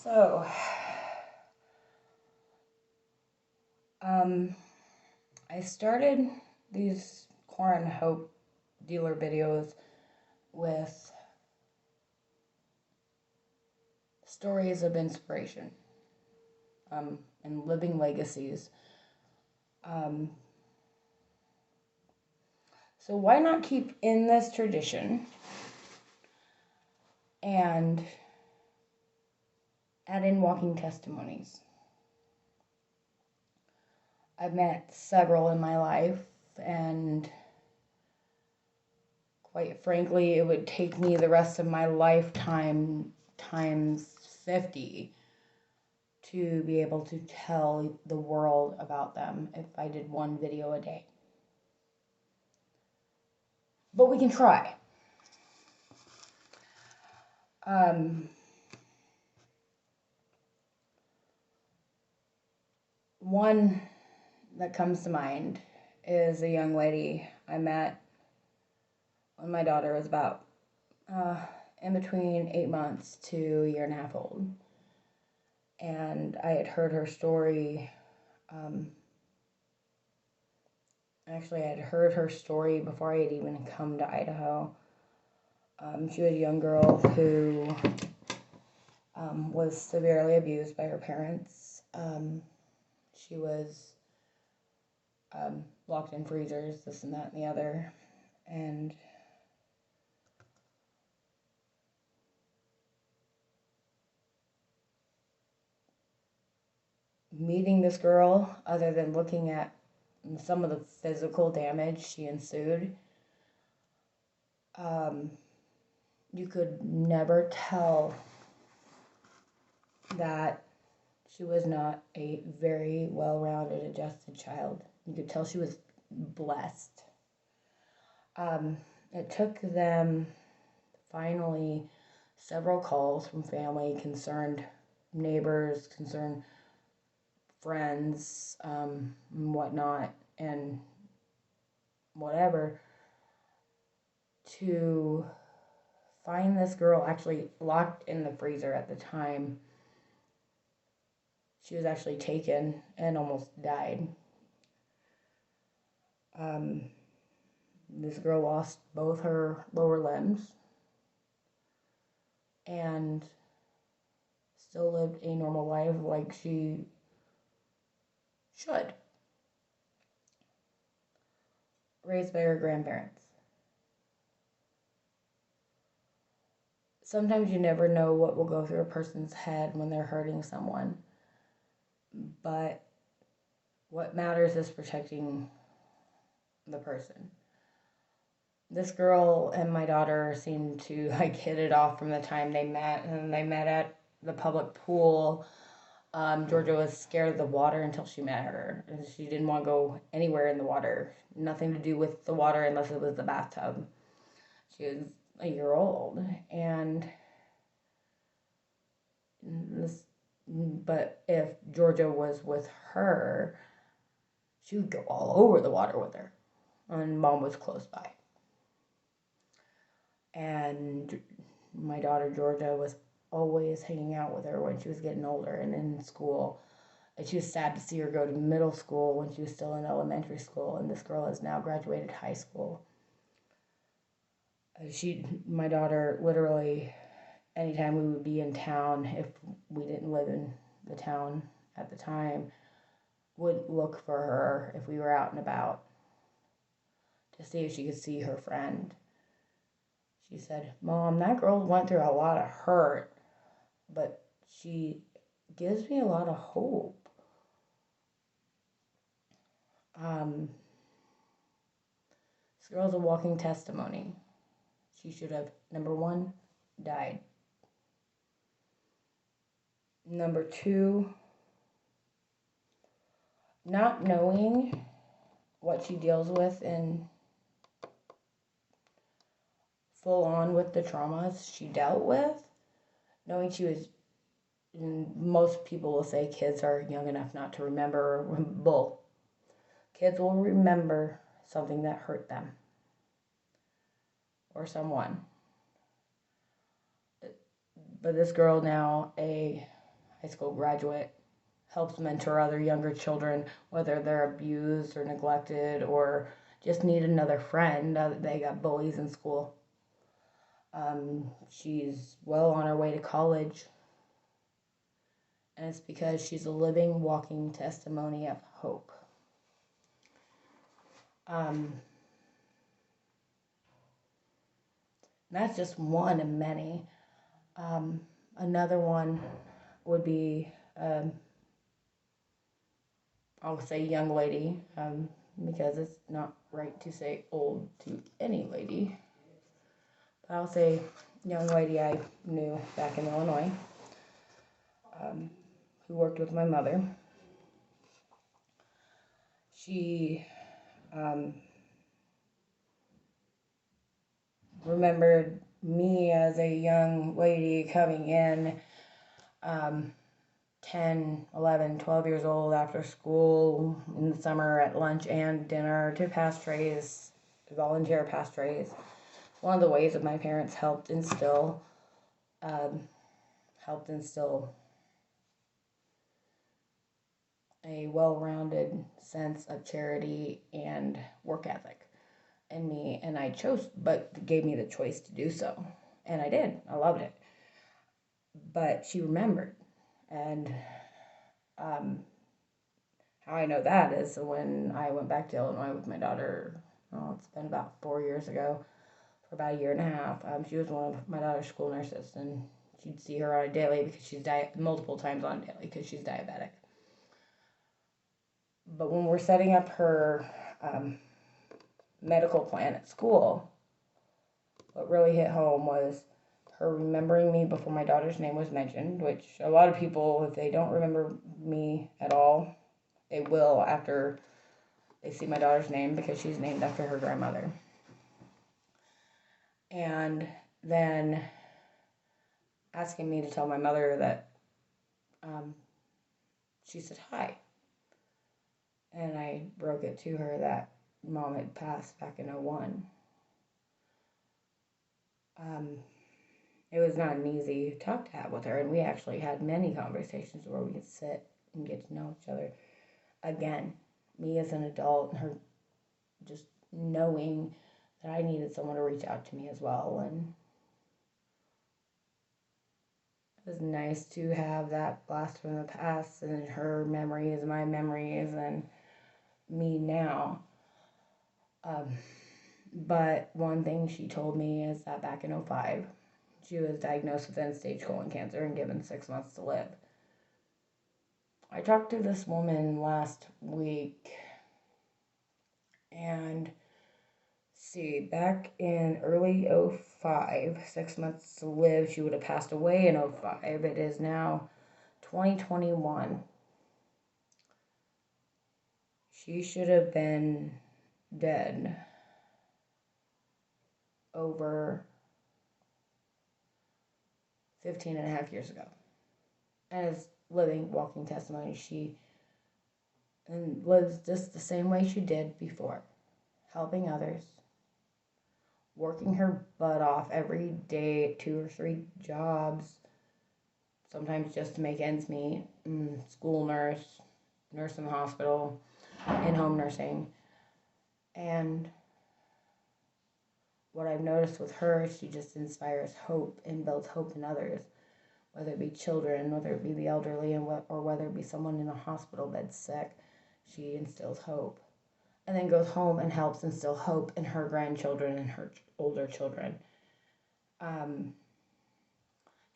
So, I started these Quaren-hope-dealer videos with stories of inspiration and living legacies. So why not keep in this tradition and add in walking testimonies? I've met several in my life, and quite frankly, it would take me the rest of my lifetime times 50 to be able to tell the world about them if I did one video a day. But we can try. One that comes to mind is a young lady I met when my daughter was about in between 8 months to a year and a half old. And I had heard her story. Actually, I had heard her story before I had even come to Idaho. She was a young girl who was severely abused by her parents. She was locked in freezers, this and that and the other. And meeting this girl, other than looking at some of the physical damage she ensued, you could never tell that she was not a very well-rounded, adjusted child. You could tell she was blessed. It took them finally several calls from family, concerned neighbors, concerned friends, and whatnot, and whatever, to find this girl actually locked in the freezer at the time. She was actually taken and almost died. This girl lost both her lower limbs and still lived a normal life like she should. Raised by her grandparents. Sometimes you never know what will go through a person's head when they're hurting someone. But what matters is protecting the person. This girl and my daughter seemed to hit it off from the time they met, and they met at the public pool. Georgia was scared of the water until she met her, and she didn't want to go anywhere in the water. Nothing to do with the water unless it was the bathtub. She was a year old, but if Georgia was with her, she would go all over the water with her, and Mom was close by. And my daughter Georgia was always hanging out with her when she was getting older and in school. And she was sad to see her go to middle school when she was still in elementary school, and this girl has now graduated high school. My daughter, literally, anytime we would be in town, if we didn't live in the town at the time, would look for her if we were out and about to see if she could see her friend. She said, "Mom, that girl went through a lot of hurt, but she gives me a lot of hope." This girl's a walking testimony. She should have, number one, died. Number two, not knowing what she deals with and full on with the traumas she dealt with, knowing she was, most people will say kids are young enough not to remember. Well, kids will remember something that hurt them or someone. But this girl now, a high school graduate, helps mentor other younger children, whether they're abused or neglected or just need another friend. They got bullies in school. She's well on her way to college. And it's because she's a living, walking testimony of hope. That's just one of many. Another one would be, I'll say young lady, because it's not right to say old to any lady. But I'll say young lady I knew back in Illinois, who worked with my mother. She remembered me as a young lady coming in 10, 11, 12 years old after school in the summer at lunch and dinner to pass trays, to volunteer pass trays. One of the ways that my parents helped instill a well-rounded sense of charity and work ethic in me, and I chose, but gave me the choice to do so, and I did. I loved it. But she remembered, and how I know that is when I went back to Illinois with my daughter. It's been about 4 years ago, for about a year and a half. She was one of my daughter's school nurses, and she'd see her on a daily because she's multiple times on a daily because she's diabetic. But when we're setting up her medical plan at school, what really hit home was her remembering me before my daughter's name was mentioned, which a lot of people, if they don't remember me at all, they will after they see my daughter's name because she's named after her grandmother. And then asking me to tell my mother that she said hi. And I broke it to her that Mom had passed back in 2001. It was not an easy talk to have with her, and we actually had many conversations where we could sit and get to know each other. Again, me as an adult, and her just knowing that I needed someone to reach out to me as well, and it was nice to have that blast from the past and her memories, my memories, and me now. But one thing she told me is that back in 2005, she was diagnosed with end-stage colon cancer and given 6 months to live. I talked to this woman last week, and back in early 2005, 6 months to live, she would have passed away in 2005. It is now 2021. She should have been dead over 15 and a half years ago. As living, walking testimony, she lives just the same way she did before, helping others, working her butt off every day, 2 or 3 jobs, sometimes just to make ends meet, school nurse, nurse in the hospital, in-home nursing. And what I've noticed with her, she just inspires hope and builds hope in others, whether it be children, whether it be the elderly, or whether it be someone in a hospital bed sick. She instills hope, and then goes home and helps instill hope in her grandchildren and her older children.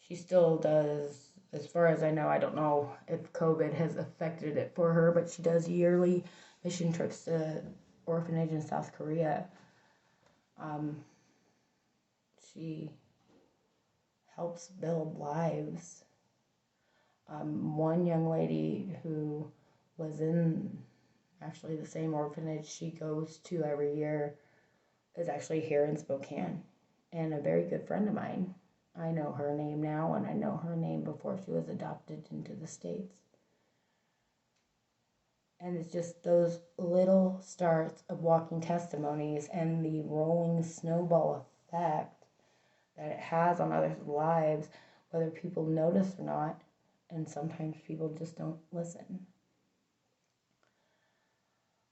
She still does, as far as I know, I don't know if COVID has affected it for her, but she does yearly mission trips to orphanage in South Korea. She helps build lives. One young lady who was in actually the same orphanage she goes to every year is actually here in Spokane, and a very good friend of mine. I know her name now, and I know her name before she was adopted into the States. And it's just those little starts of walking testimonies and the rolling snowball effect that it has on others' lives, whether people notice or not, And sometimes people just don't listen.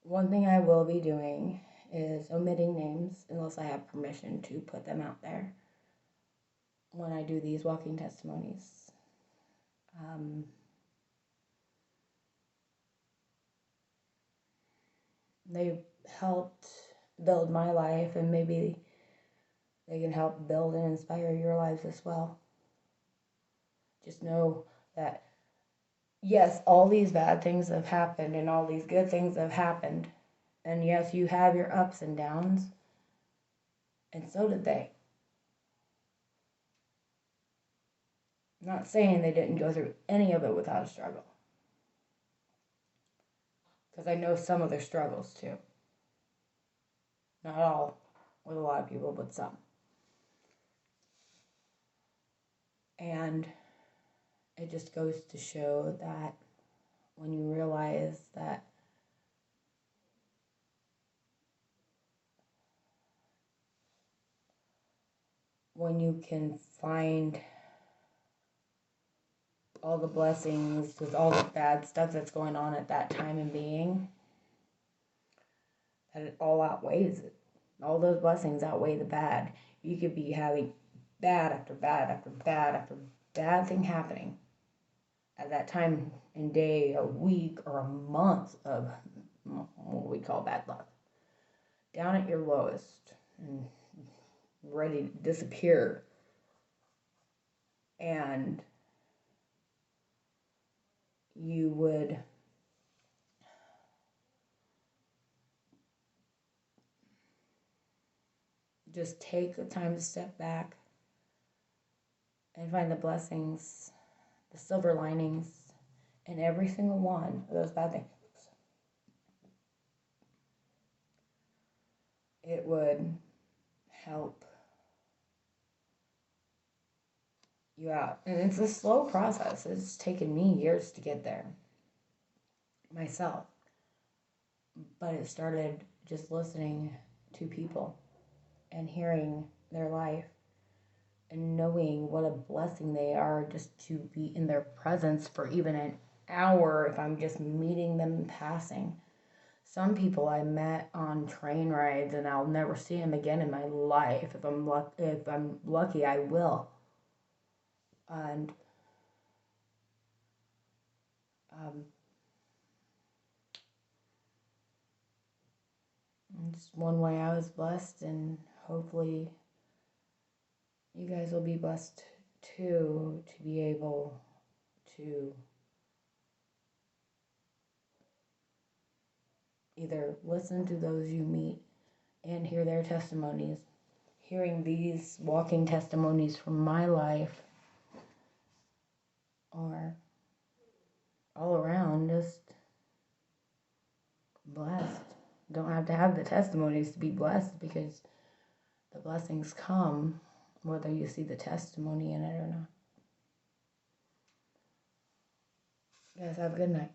One thing I will be doing is omitting names unless I have permission to put them out there when I do these walking testimonies. They've helped build my life, and maybe they can help build and inspire your lives as well. Just know that, yes, all these bad things have happened and all these good things have happened. And yes, you have your ups and downs, and so did they. I'm not saying they didn't go through any of it without a struggle, because I know some of their struggles too. Not all with a lot of people, but some. And it just goes to show that when you realize that when you can find all the blessings with all the bad stuff that's going on at that time and being, that it all outweighs it. All those blessings outweigh the bad. You could be having bad after bad after bad after bad thing happening at that time and day, a week, or a month of what we call bad luck. Down at your lowest and ready to disappear. And you would just take the time to step back and find the blessings, the silver linings in every single one of those bad things. It would help you out. And it's a slow process. It's taken me years to get there myself. But it started just listening to people and hearing their life and knowing what a blessing they are just to be in their presence for even an hour if I'm just meeting them in passing. Some people I met on train rides and I'll never see them again in my life. If I'm lucky, I will. And it's one way I was blessed, and hopefully you guys will be blessed too, to be able to either listen to those you meet and hear their testimonies, hearing these walking testimonies from my life, or all around just blessed. Don't have to have the testimonies to be blessed, because the blessings come whether you see the testimony in it or not. You guys have a good night.